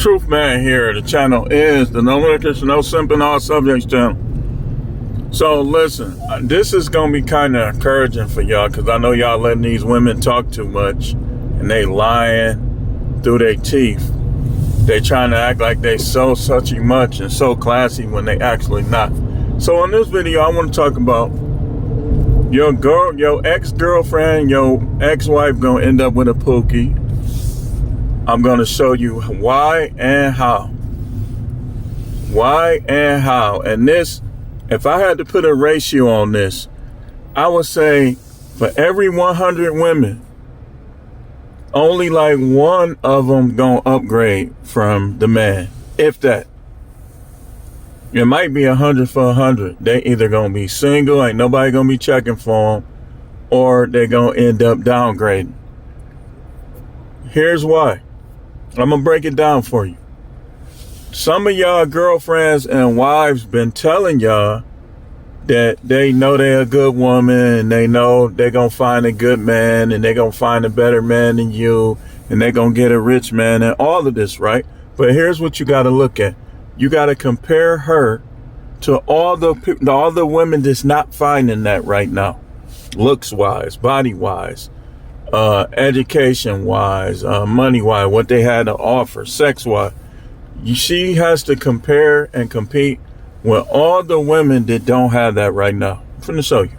Truth Man here. The channel is the No Liquors, No Simping All Subjects channel. So listen, this is going to be kind of encouraging for y'all because I know y'all letting these women talk too much and they lying through their teeth. They trying to act like they so suchy much and so classy when they actually not. So in this video, I want to talk about your ex-girlfriend, your ex-wife gonna end up with a pookie. I'm gonna show you why and how. Why and how. And this, if I had to put a ratio on this, I would say for every 100 women, only like one of them gonna upgrade from the man, if that. It might be 100 for 100. They either gonna be single, ain't nobody gonna be checking for them, or they gonna end up downgrading. Here's why. I'm gonna break it down for you. Some of y'all girlfriends and wives been telling y'all that they know they're a good woman and they know they're gonna find a good man and they're gonna find a better man than you and they're gonna get a rich man and all of this, right? But here's what you gotta look at. You got to compare her to all the women that's not finding that right now. Looks wise, body wise, education wise, money wise, what they had to offer, sex wise. She has to compare and compete with all the women that don't have that right now. I'm finna show you.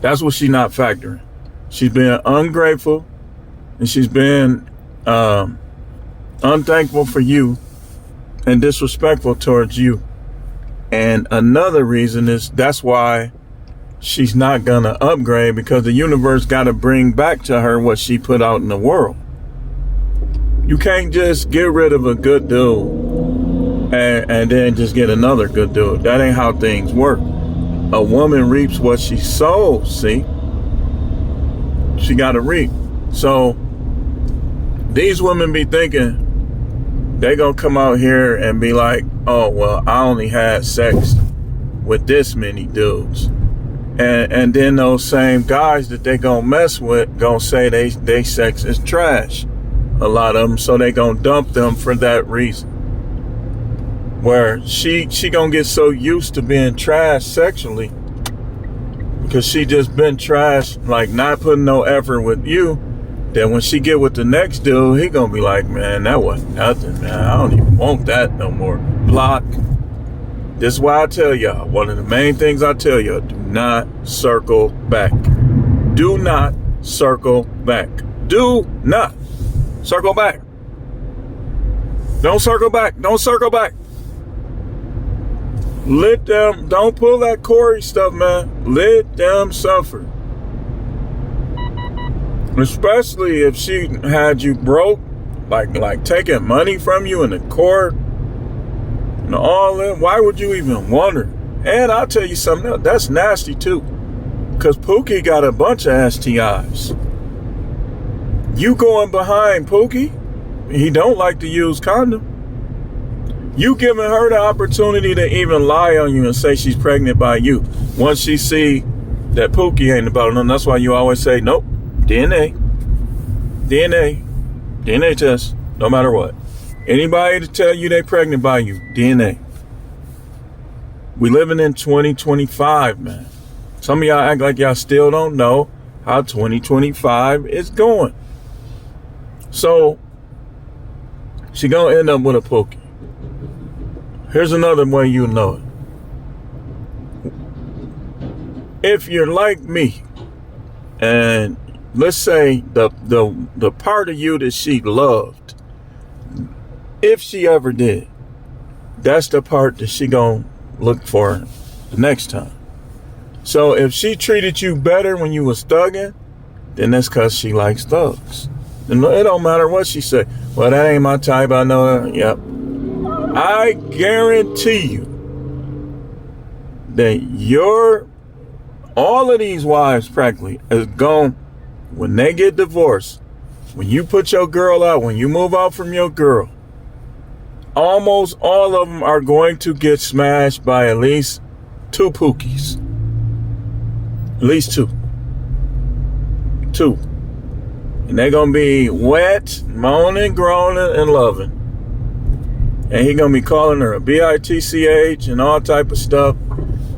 That's what she's not factoring. She's been ungrateful and she's been unthankful for you and disrespectful towards you. And another reason is that's why she's not gonna upgrade, because the universe gotta bring back to her what she put out in the world. You can't just get rid of a good dude and then just get another good dude. That ain't how things work. A woman reaps what she sows, see? She gotta reap. So these women be thinking they gonna come out here and be like, oh, well, I only had sex with this many dudes. And then those same guys that they gonna mess with gonna say they sex is trash. A lot of them, so they gonna dump them for that reason. Where she gonna get so used to being trash sexually because she just been trash, like not putting no effort with you, that when she get with the next dude, he gonna be like, man, that wasn't nothing, man. I don't even want that no more. Block. This is why I tell y'all, one of the main things I tell y'all, do not circle back. Do not circle back. Do not circle back. Don't circle back. Don't circle back. Let them, don't pull that Corey stuff, man. Let them suffer. Especially if she had you broke, like taking money from you in the court and all that. Why would you even want her? And I'll tell you something else, that's nasty too. Because Pookie got a bunch of STIs. You going behind Pookie, he don't like to use condom. You giving her the opportunity to even lie on you and say she's pregnant by you. Once she see that Pookie ain't about nothing, that's why you always say, nope. DNA test, no matter what. Anybody to tell you they pregnant by you, DNA. We living in 2025, man. Some of y'all act like y'all still don't know how 2025 is going. So, she gonna end up with a pookie. Here's another way you know it. If you're like me, and let's say the part of you that she loved, if she ever did, that's the part that she gonna look for the next time. So if she treated you better when you was thugging, then that's because she likes thugs. And it don't matter what she say. Well, that ain't my type, I know that. Yep. I guarantee you that all of these wives practically is gone. When they get divorced, when you put your girl out, when you move out from your girl, almost all of them are going to get smashed by at least 2 pookies. At least 2. 2. And they're going to be wet, moaning, groaning, and loving. And he gonna be calling her a bitch and all type of stuff.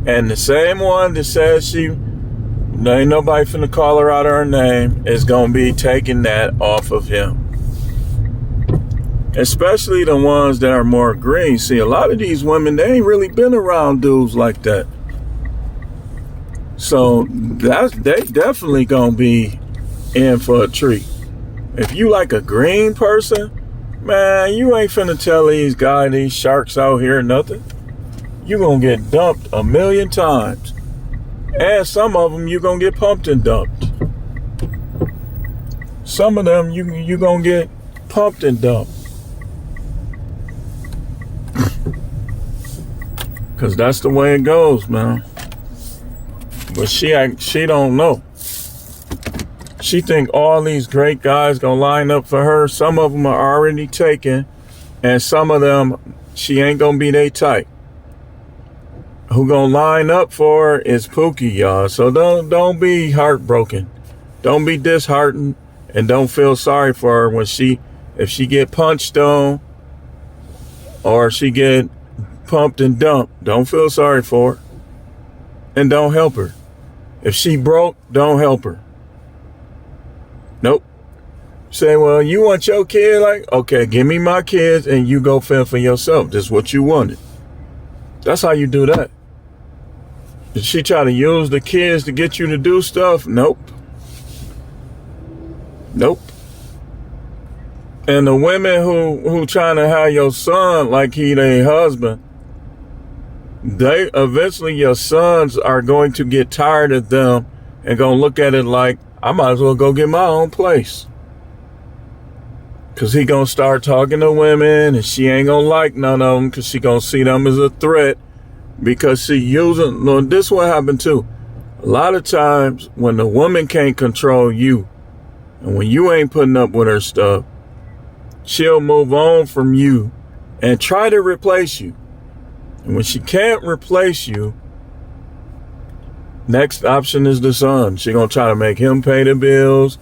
And the same one that says she ain't nobody finna call her out of her name is gonna be taking that off of him. Especially the ones that are more green. See, a lot of these women, they ain't really been around dudes like that. So they definitely gonna be in for a treat. If you like a green person, man, you ain't finna tell these guys, these sharks out here nothing. You gonna get dumped a million times. And some of them you gonna get pumped and dumped. Some of them you gonna get pumped and dumped. Cause that's the way it goes, man. But she don't know. She think all these great guys gonna line up for her. Some of them are already taken, and some of them she ain't gonna be they type. Who gonna line up for her is Pookie, y'all. So don't be heartbroken. Don't be disheartened, and don't feel sorry for her when if she get punched on or she get pumped and dumped. Don't feel sorry for her, and don't help her. If she broke, don't help her. Nope. Say, well, you want your kid? Like, okay, give me my kids and you go fend for yourself. This is what you wanted. That's how you do that. Did she try to use the kids to get you to do stuff? Nope. Nope. And the women who trying to have your son like he their husband, they eventually your sons are going to get tired of them and gonna look at it like, I might as well go get my own place. Cause he gonna start talking to women and she ain't gonna like none of them cause she gonna see them as a threat because she using, no, this what happened too. A lot of times when the woman can't control you and when you ain't putting up with her stuff, she'll move on from you and try to replace you. And when she can't replace you, next option is the son. She gonna try to make him pay the bills,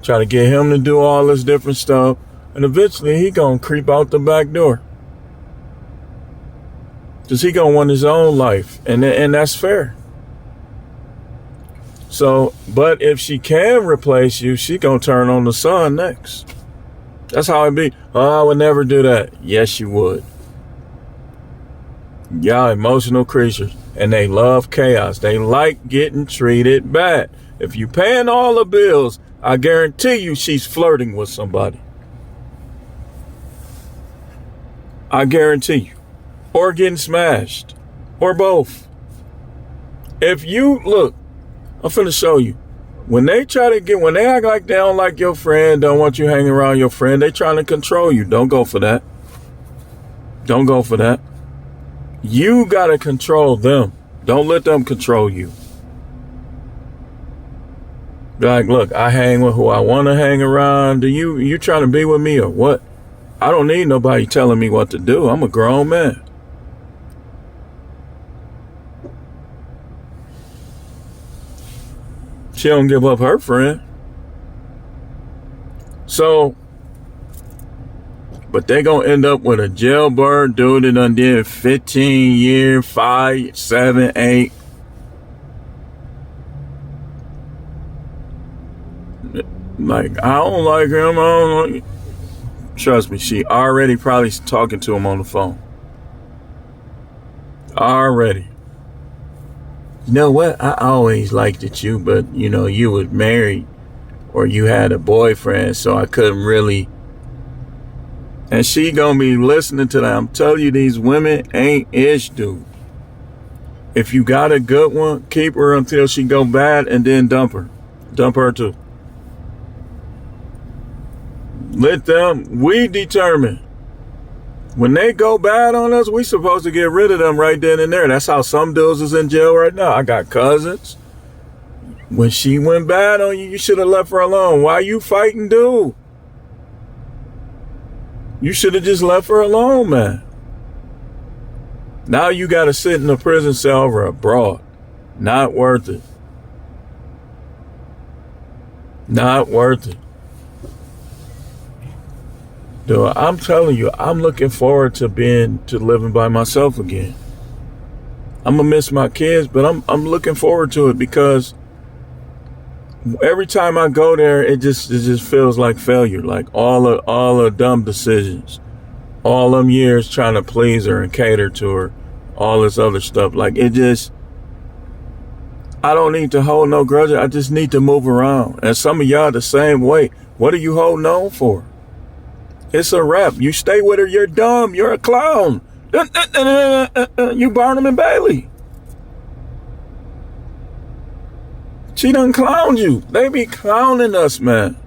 try to get him to do all this different stuff, and eventually he gonna creep out the back door. Cause he gonna want his own life, and that's fair. So, but if she can replace you, she gonna turn on the son next. That's how it be. Oh, I would never do that. Yes, you would. Y'all emotional creatures, and they love chaos. They like getting treated bad. If you paying all the bills, I guarantee you she's flirting with somebody. I guarantee you. Or getting smashed. Or both. If you, look, I'm finna show you. When they act like they don't like your friend, don't want you hanging around your friend, they trying to control you. Don't go for that. Don't go for that. You gotta control them. Don't let them control you. Be like, look, I hang with who I want to hang around. You trying to be with me or what? I don't need nobody telling me what to do. I'm a grown man. She don't give up her friend. So, but they gonna end up with a jailbird dude that done did 15 years, 5, 7, 8. Like, I don't like him. I don't like. Trust me, she already probably talking to him on the phone. Already. You know what? I always liked it you, but you know, you was married or you had a boyfriend, so I couldn't really. And she gonna be listening to that. I'm telling you, these women ain't ish, dude. If you got a good one, keep her until she go bad and then dump her. Dump her too. Let them, we determine. When they go bad on us, we supposed to get rid of them right then and there. That's how some dudes is in jail right now. I got cousins. When she went bad on you, you should have left her alone. Why you fighting, dude? You should have just left her alone, man. Now you got to sit in a prison cell over a broad. Not worth it. Not worth it. Dude, I'm telling you, I'm looking forward to living by myself again. I'm gonna miss my kids, but I'm looking forward to it because every time I go there, it just feels like failure. Like all the dumb decisions, all them years trying to please her and cater to her, all this other stuff. Like I don't need to hold no grudge. I just need to move around. And some of y'all the same way. What are you holding on for? It's a wrap. You stay with her, you're dumb. You're a clown. You Barnum and Bailey. She done clowned you. They be clowning us, man.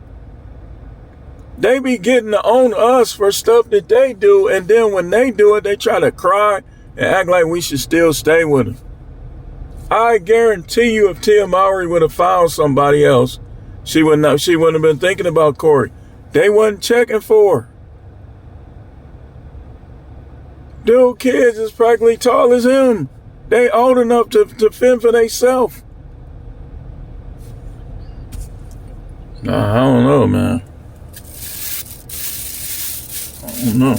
They be getting to own us for stuff that they do. And then when they do it, they try to cry and act like we should still stay with them. I guarantee you if Tia Mowry would have found somebody else, she wouldn't have been thinking about Corey. They wasn't checking for her. Dude, kids is practically tall as him. They old enough to fend for themselves. Nah, I don't know, man. I don't know.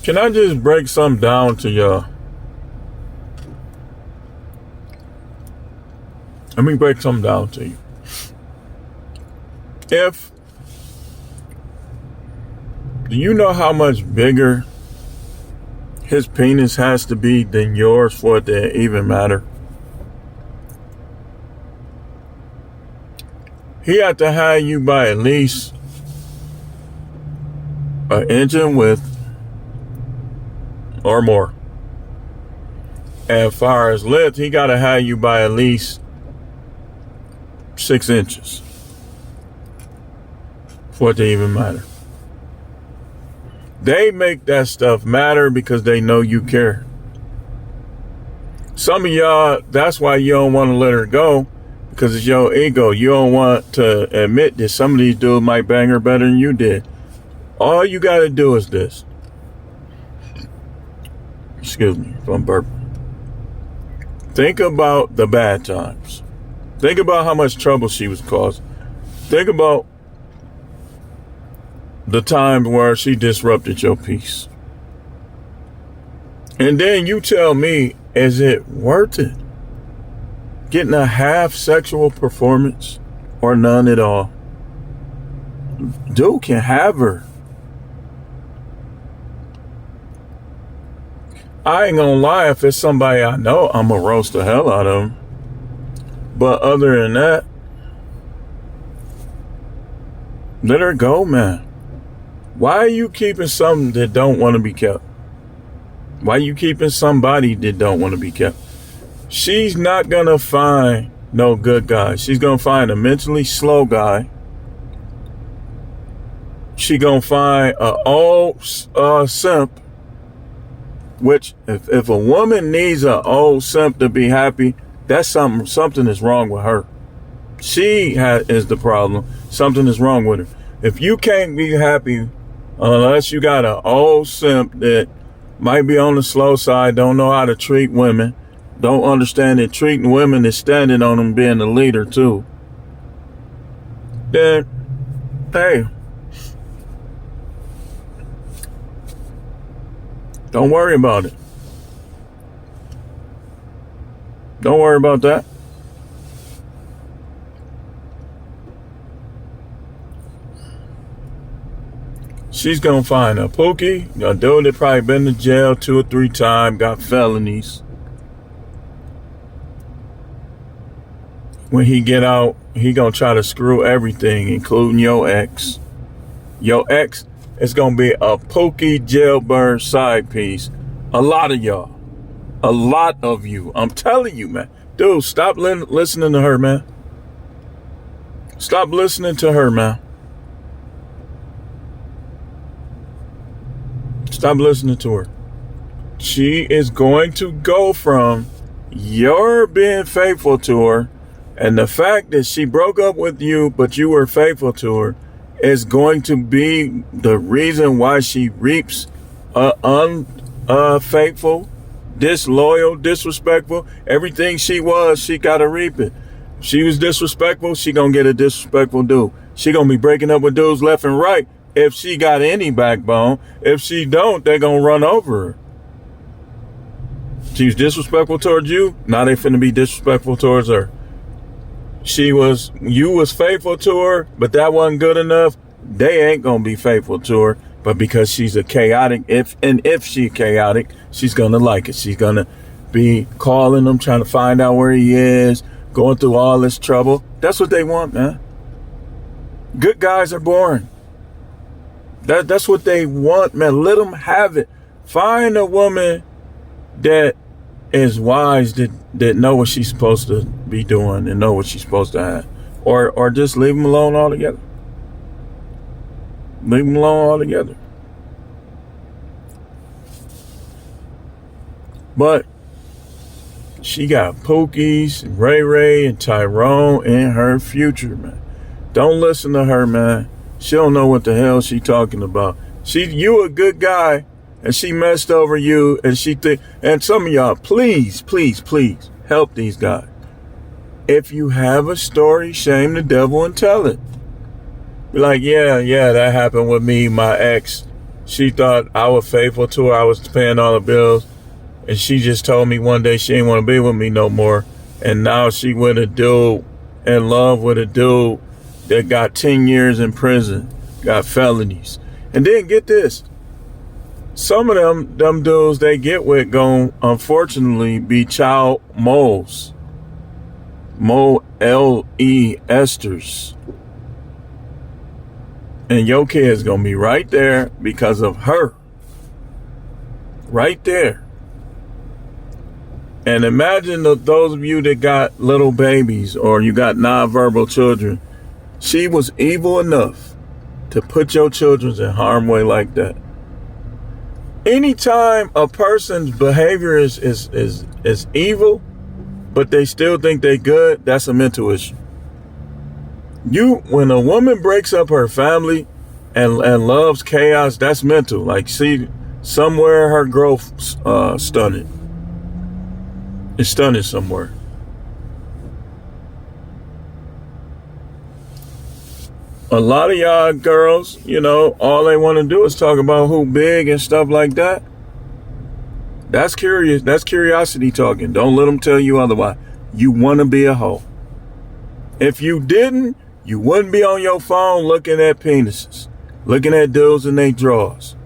Can I just break something down to y'all? Let me break something down to you. Do you know how much bigger his penis has to be than yours for it to even matter? He had to have you by at least an inch in width or more. And as far as length, he got to have you by at least 6 inches for it to even matter. They make that stuff matter because they know you care. Some of y'all, that's why you don't want to let her go, because it's your ego. You don't want to admit that some of these dudes might bang her better than you did. All you got to do is this. Excuse me if I'm burping. Think about the bad times. Think about how much trouble she was causing. Think about the times where she disrupted your peace. And then you tell me, is it worth it? Getting a half sexual performance or none at all? Dude can have her. I ain't gonna lie, if it's somebody I know, I'm gonna roast the hell out of him. But other than that, let her go, man. Why are you keeping something that don't want to be kept? Why are you keeping somebody that don't want to be kept? She's not going to find no good guy. She's going to find a mentally slow guy. She going to find an old simp, which if a woman needs an old simp to be happy, that's something is wrong with her. She is the problem. Something is wrong with her. If you can't be happy unless you got an old simp that might be on the slow side, don't know how to treat women, don't understand that treating women is standing on them being the leader too, then, hey, don't worry about it. Don't worry about that. She's gonna find a pookie, a dude that probably been to jail 2 or 3 times, got felonies. When he get out, he gonna try to screw everything, including your ex. Your ex is gonna be a pookie jailbird side piece. A lot of y'all. A lot of you. I'm telling you, man. Dude, stop listening to her, man. Stop listening to her, man. Stop listening to her. She is going to go from your being faithful to her and the fact that she broke up with you, but you were faithful to her, is going to be the reason why she reaps unfaithful, disloyal, disrespectful. Everything she was, she gotta reap it. She was disrespectful, she gonna get a disrespectful dude. She gonna be breaking up with dudes left and right if she got any backbone. If she don't, they're going to run over her. She's disrespectful towards you. Now they finna be disrespectful towards her. You was faithful to her, but that wasn't good enough. They ain't going to be faithful to her. But because she's a chaotic, if she's chaotic, she's going to like it. She's going to be calling him, trying to find out where he is, going through all this trouble. That's what they want, man. Good guys are boring. That's what they want, man. Let them have it. Find a woman that is wise, that know what she's supposed to be doing and know what she's supposed to have. Or just leave them alone altogether. Leave them alone altogether. But she got Pookies, and Ray, and Tyrone in her future, man. Don't listen to her, man. She don't know what the hell she talking about. You a good guy, and she messed over you, and and some of y'all, please help these guys. If you have a story, shame the devil and tell it. Be like, yeah, that happened with me, my ex. She thought I was faithful to her. I was paying all the bills. And she just told me one day she ain't want to be with me no more. And now she with a dude, in love with a dude that got 10 years in prison, got felonies. And then get this. Some of them dudes they get with gon' unfortunately be child moles. Esters. And your kid's gonna be right there because of her. Right there. And imagine those of you that got little babies or you got nonverbal children. She was evil enough to put your children in harm's way like that. Anytime a person's behavior is evil, but they still think they good, that's a mental issue. When a woman breaks up her family and loves chaos, that's mental. Like, see, somewhere her growth stunted. It's stunted somewhere. A lot of y'all girls, all they want to do is talk about who big and stuff like that. That's curious. That's curiosity talking. Don't let them tell you otherwise. You want to be a hoe. If you didn't, you wouldn't be on your phone looking at penises, looking at dudes in their drawers.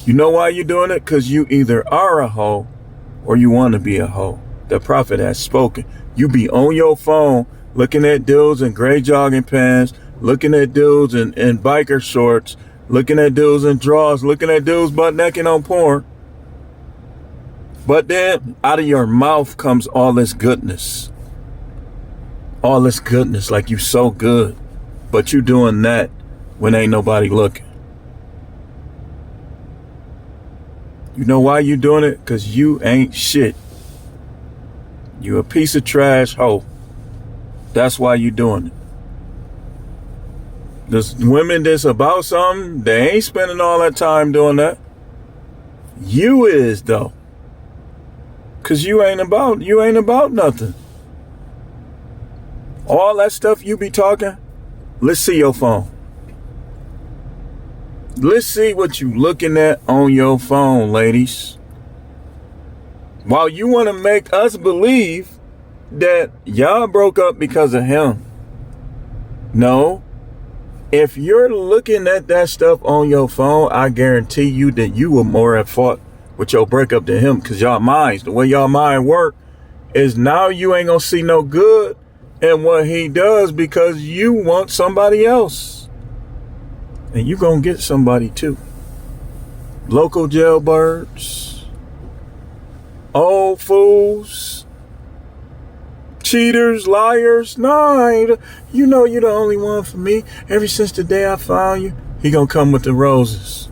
You know why you're doing it? Because you either are a hoe or you want to be a hoe. The prophet has spoken. You be on your phone looking at dudes in gray jogging pants, looking at dudes in biker shorts, looking at dudes in drawers, looking at dudes butt naked on porn. But then out of your mouth comes all this goodness. All this goodness, like you so good. But you doing that when ain't nobody looking. You know why you doing it? Because you ain't shit. You a piece of trash hoe. That's why you doing it. There's women that's about something, they ain't spending all that time doing that. You is though. Cause you ain't about nothing. All that stuff you be talking, let's see your phone. Let's see what you looking at on your phone, ladies. While you want to make us believe that y'all broke up because of him. No. If you're looking at that stuff on your phone, I guarantee you that you were more at fault with your breakup than him. Because y'all minds, the way y'all mind work is now you ain't going to see no good in what he does because you want somebody else. And you going to get somebody too. Local jailbirds. Old fools, cheaters, liars. No, you're the only one for me. Ever since the day I found you, he gonna come with the roses.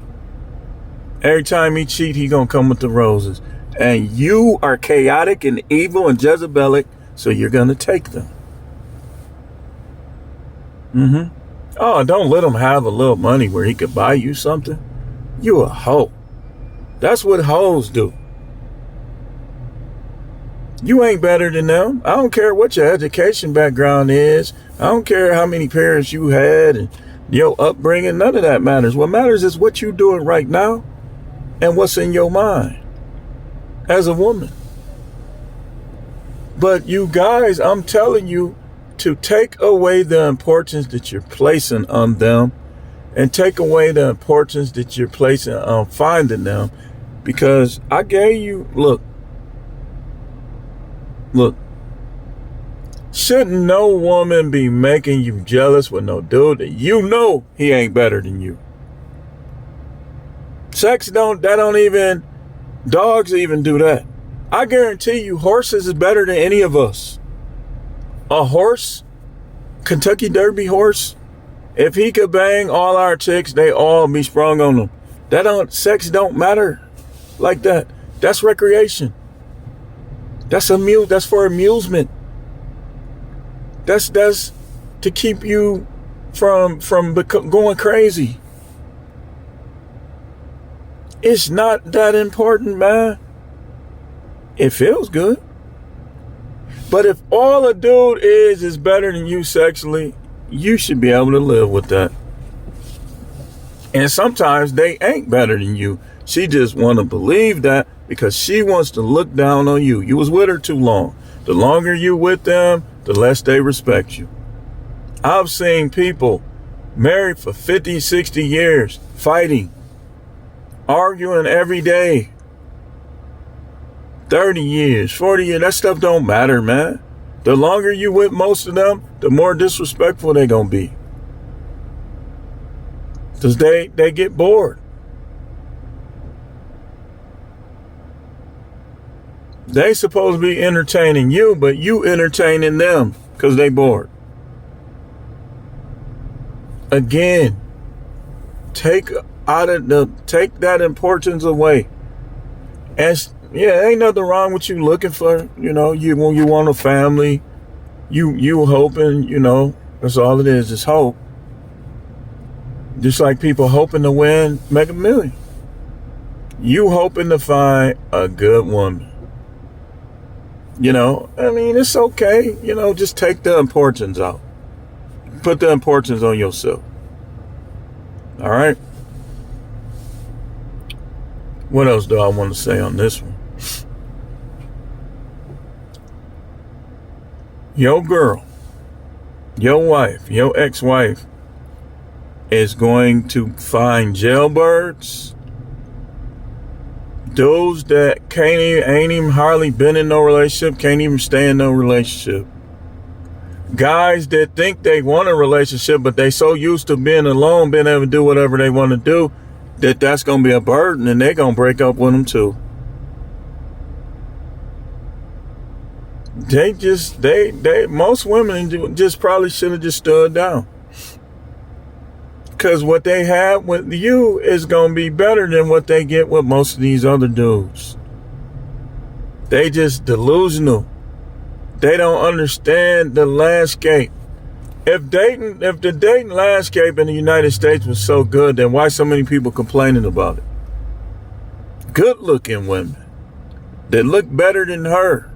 Every time he cheat, he gonna come with the roses. And you are chaotic and evil and Jezebelic, so you're gonna take them. Oh, don't let him have a little money where he could buy you something. You a hoe. That's what hoes do. You ain't better than them. I don't care what your education background is. I don't care how many parents you had and your upbringing, none of that matters. What matters is what you're doing right now and what's in your mind as a woman. But you guys, I'm telling you to take away the importance that you're placing on them and take away the importance that you're placing on finding them, because I gave you, look, shouldn't no woman be making you jealous with no dude that you know he ain't better than you? Dogs even do that. I guarantee you horses is better than any of us. A horse, Kentucky Derby horse, if he could bang all our chicks, they all be sprung on him. Sex don't matter like that. That's recreation. That's for amusement. That's to keep you from going crazy. It's not that important, man. It feels good. But if all a dude is better than you sexually, you should be able to live with that. And sometimes they ain't better than you. She just want to believe that because she wants to look down on you. You was with her too long. The longer you with them, the less they respect you. I've seen people married for 50, 60 years, fighting, arguing every day. 30 years, 40 years, that stuff don't matter, man. The longer you with most of them, the more disrespectful they gonna be. Because they get bored. They supposed to be entertaining you, but you entertaining them because they bored. Again, take that importance away. And yeah, ain't nothing wrong with you looking for, you want a family, you hoping, that's all it is hope. Just like people hoping to win Mega Million. You hoping to find a good woman. It's okay, just take the importance out. Put the importance on yourself. All right. What else do I want to say on this one? Your girl, your wife, your ex-wife is going to find jailbirds, dudes that ain't even hardly been in no relationship, can't even stay in no relationship. Guys that think they want a relationship, but they so used to being alone, being able to do whatever they want to do, that's going to be a burden and they're going to break up with them too. Most women just probably should have just stood down. Because what they have with you is going to be better than what they get with most of these other dudes. They just delusional. They don't understand the landscape. If the dating landscape in the United States was so good, then why so many people complaining about it? Good looking women that look better than her.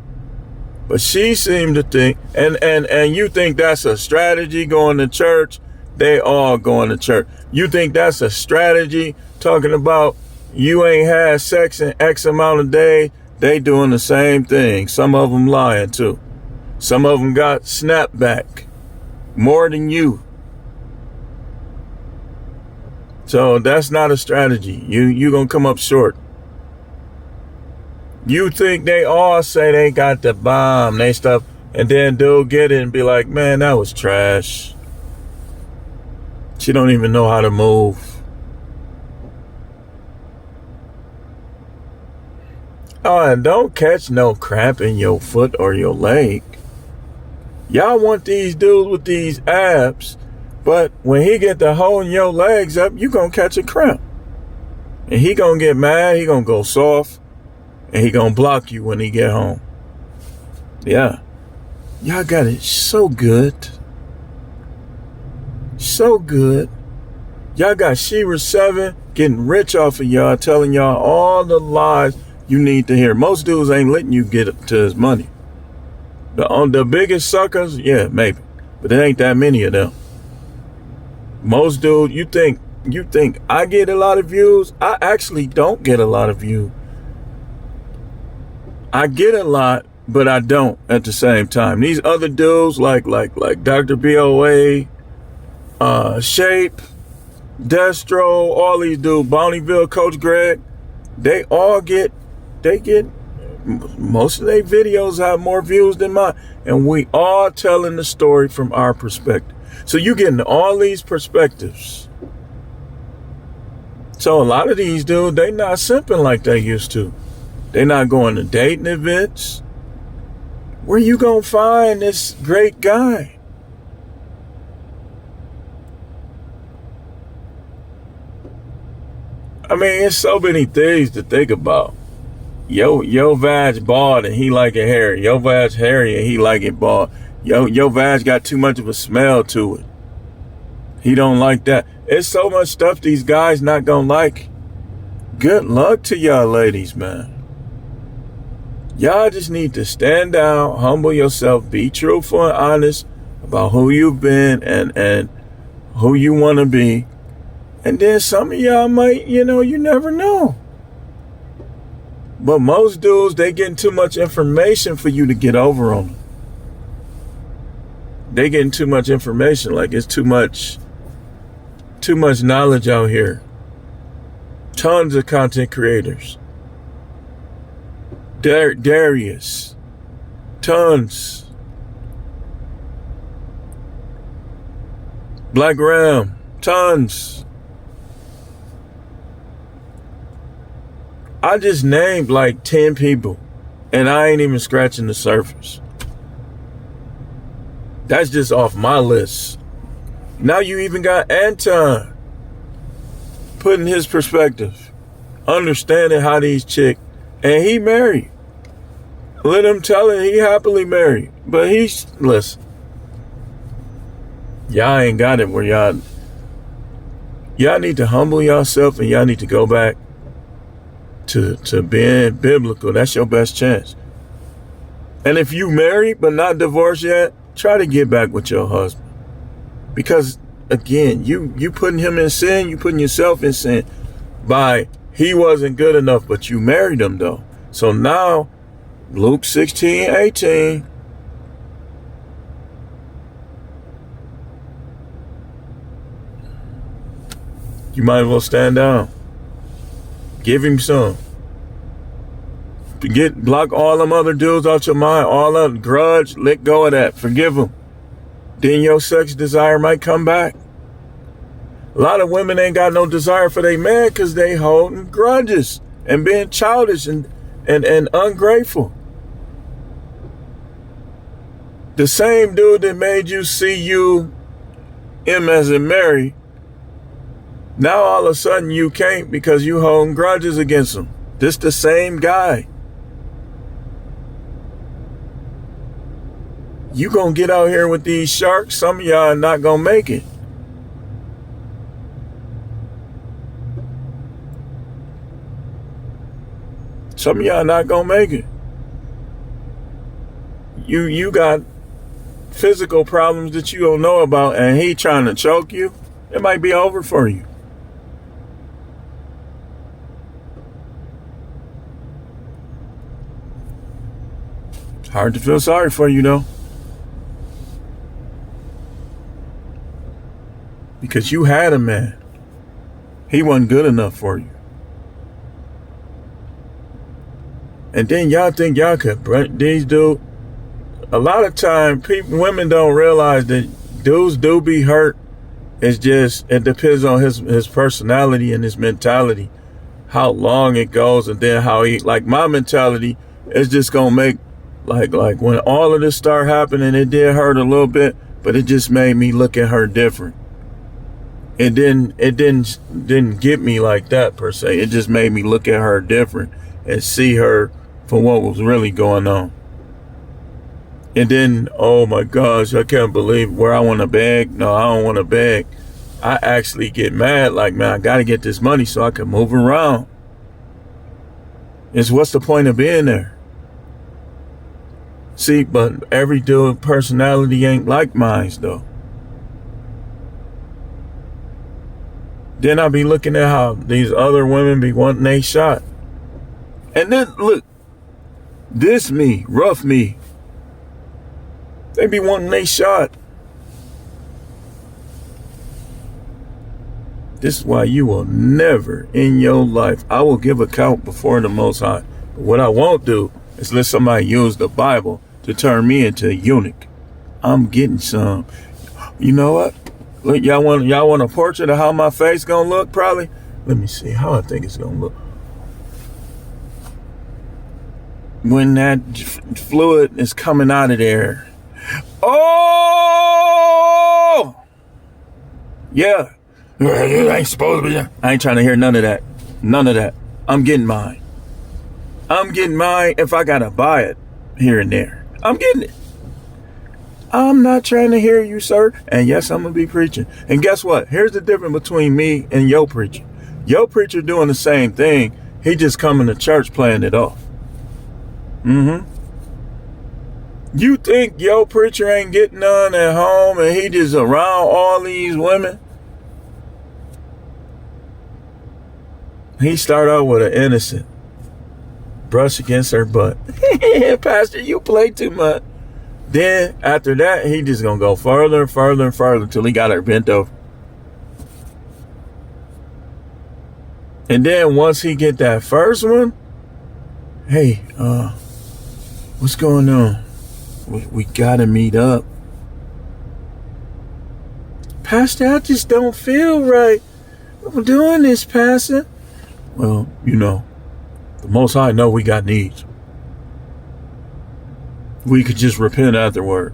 But she seemed to think, and you think that's a strategy going to church? They all going to church. You think that's a strategy talking about you ain't had sex in X amount of days? They doing the same thing. Some of them lying too. Some of them got snapback more than you. So that's not a strategy. You gonna come up short. You think they all say they got the bomb, they stuff, and then dude get it and be like, man, that was trash. She don't even know how to move. Oh, and don't catch no cramp in your foot or your leg. Y'all want these dudes with these abs, but when he get to holding your legs up, you gonna catch a cramp. And he gonna get mad, he gonna go soft, and he gonna block you when he get home. Yeah. Y'all got it so good. So good. Y'all got Shira 7 getting rich off of y'all, telling y'all all the lies you need to hear. Most dudes ain't letting you get to his money. The biggest suckers, yeah, maybe. But there ain't that many of them. Most dudes, you think I get a lot of views? I actually don't get a lot of views. I get a lot, but I don't at the same time. These other dudes like Dr. BOA, Shape, Destro, all these dudes, Bonneville, Coach Greg, they get most of their videos have more views than mine. And we all telling the story from our perspective. So you getting all these perspectives. So a lot of these dudes, they not simping like they used to. They not going to dating events. Where you gonna find this great guy? I mean, it's so many things to think about. Yo vag bald and he like it hairy. Yo vag hairy and he like it bald. Yo vag got too much of a smell to it. He don't like that. It's so much stuff these guys not gonna like. Good luck to y'all ladies, man. Y'all just need to stand down, humble yourself, be truthful and honest about who you've been and who you want to be. And then some of y'all might, you never know. But most dudes, they getting too much information for you to get over on them. They getting too much information, like it's too much knowledge out here. Tons of content creators. Darius. Tons. Black Ram. Tons. I just named like 10 people and I ain't even scratching the surface. That's just off my list. Now you even got Anton putting his perspective, understanding how these chicks, and he married. Let him tell it, he happily married. But listen, y'all ain't got it where y'all need to humble yourself and y'all need to go back to being biblical. That's your best chance. And if you married but not divorced yet, try to get back with your husband. Because again, you putting him in sin, you putting yourself in sin by he wasn't good enough, but you married him though. So now Luke 16:18. You might as well stand down. Give him some. Block all them other dudes out your mind. All that grudge, let go of that. Forgive them. Then your sex desire might come back. A lot of women ain't got no desire for their man because they holding grudges and being childish and ungrateful. The same dude that made you see him as a Mary, now all of a sudden you can't because you holding grudges against him. This the same guy. You gonna get out here with these sharks, some of y'all are not gonna make it. Some of y'all not gonna make it. You got physical problems that you don't know about and he trying to choke you. It might be over for you. It's hard to feel sorry for you though. Because you had a man. He wasn't good enough for you. And then y'all think y'all could, these dudes, a lot of time women don't realize that dudes do be hurt. It's just, it depends on his personality and his mentality, how long it goes. And then how like my mentality is just going to make, like when all of this started happening, it did hurt a little bit, but it just made me look at her different. It didn't get me like that per se. It just made me look at her different and see her for what was really going on. And then, oh my gosh, I can't believe where I want to beg. No, I don't want to beg. I actually get mad like, man, I got to get this money so I can move around. It's what's the point of being there? See, but every dude personality ain't like mine though. Then I be looking at how these other women be wanting they shot. And then look, this me, rough me, they be wanting they shot. This is why you will never in your life, I will give account before the Most High. But what I won't do is let somebody use the Bible to turn me into a eunuch. I'm getting some. You know what? Look, y'all want a portrait of how my face gonna look? Probably. Let me see how I think it's gonna look. When that fluid is coming out of there. Oh! Yeah. You ain't supposed to be. I ain't trying to hear none of that. None of that. I'm getting mine. I'm getting mine if I gotta buy it here and there. I'm getting it. I'm not trying to hear you, sir. And yes, I'm gonna be preaching. And guess what? Here's the difference between me and your preacher. Your preacher doing the same thing. He just coming to church playing it off. You think your preacher ain't getting none at home and he just around all these women? He started out with an innocent brush against her butt. Pastor, you play too much. Then after that, he just gonna go further and further and further until he got her bent over. And then once he get that first one, hey, what's going on? We gotta meet up. Pastor, I just don't feel right. I'm doing this, Pastor. Well, you know, the Most High know we got needs. We could just repent afterward.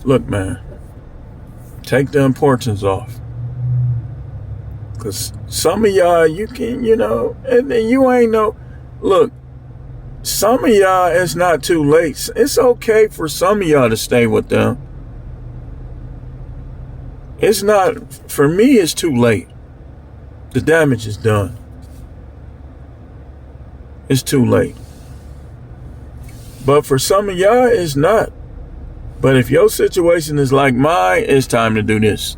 Look, man, take the importance off. Because some of y'all, you can, you know, and then you ain't no, look, some of y'all, it's not too late. It's okay for some of y'all to stay with them. It's not, for me, it's too late. The damage is done. It's too late. But for some of y'all, it's not. But if your situation is like mine, it's time to do this.